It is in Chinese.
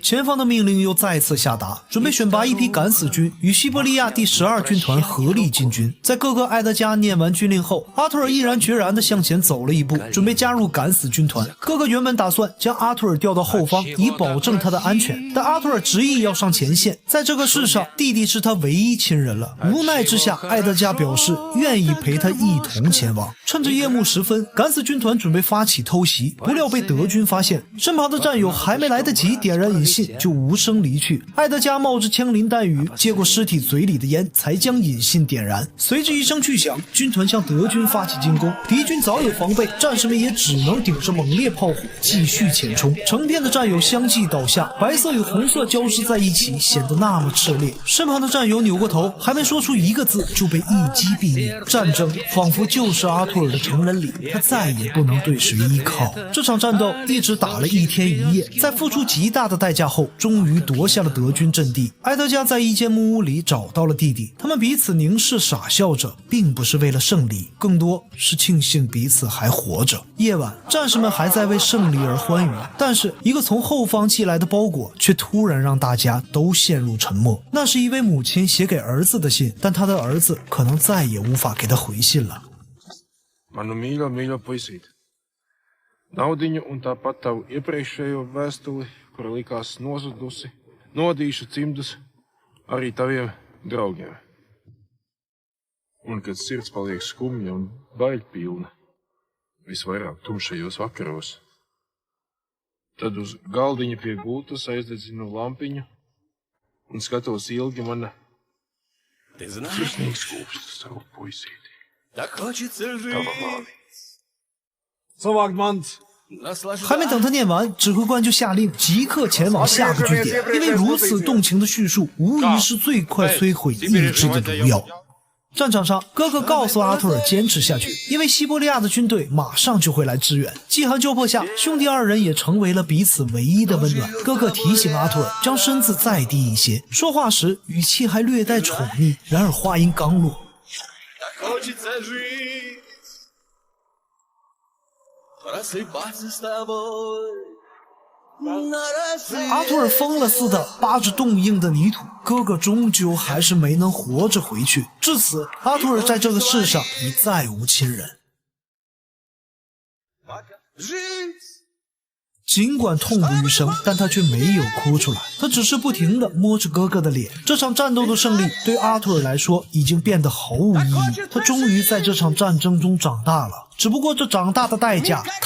前方的命令又再次下达，准备选拔一批敢死军，与西伯利亚第12军团合力进军。在各个埃德加念完军令后，阿图尔毅然决然地向前走了一步，准备加入敢死军团。哥哥原本打算将阿图尔调到后方，以保证他的安全，但阿图尔执意要上前线。在这个世上，弟弟是他唯一亲人了。无奈之下，埃德加表示愿意陪他一同前往。趁着夜幕时分，敢死军团准备发起偷袭，不料被德军发现，身旁的战友还没来得及点燃引信，就无声离去。埃德加冒着枪林弹雨，接过尸体嘴里的烟，才将引信点燃。随着一声巨响，军团向德军发起进攻。敌军早有防备，战士们也只能顶着猛烈炮火继续前冲。成片的战友相继倒下，白色与红色交织在一起，显得那么炽烈。身旁的战友扭过头，还没说出一个字，就被一击毙命。战争仿佛就是阿图尔的成人礼，他再也不能对谁依靠。这场战斗一直打了1天1夜，在付出极大的代价后，终于夺下了德军阵地。埃德加在一间木屋里找到了弟弟，他们彼此凝视傻笑着，并不是为了胜利，更多是庆幸彼此还活着。夜晚，战士们还在为胜利而欢愉，但是一个从后方寄来的包裹却突然让大家都陷入沉默。那是一位母亲写给儿子的信，但他的儿子可能再也无法给他回信了。Naudiņu un tāpat tavu iepriekšējo vēstuli, kura likās nozudusi, nodīšu cimdus arī taviem draugiem. Un kad sirds paliek skumja un baļpilna, visvairāk tumšajos vakaros, tad uz galdiņa pie gultas aizdedzinu lampiņu un skatos ilgi mana sirsnīgs kūpstas savu puisīti. Tava māmiņa. 还没等他念完，指挥官就下令即刻前往下个据点，因为如此动情的叙述无疑是最快摧毁意志的毒药。战场上，哥哥告诉阿图尔坚持下去，因为西伯利亚的军队马上就会来支援。饥寒交迫下，兄弟二人也成为了彼此唯一的温暖。哥哥提醒阿图尔将身子再低一些，说话时语气还略带宠溺，然而话音刚落，阿图尔疯了似的扒着冻硬的泥土，哥哥终究还是没能活着回去。至此，阿图尔在这个世上已再无亲人。尽管痛不欲生，但他却没有哭出来，他只是不停地摸着哥哥的脸。这场战斗的胜利对阿图尔来说已经变得毫无意义，他终于在这场战争中长大了，只不过这长大的代价太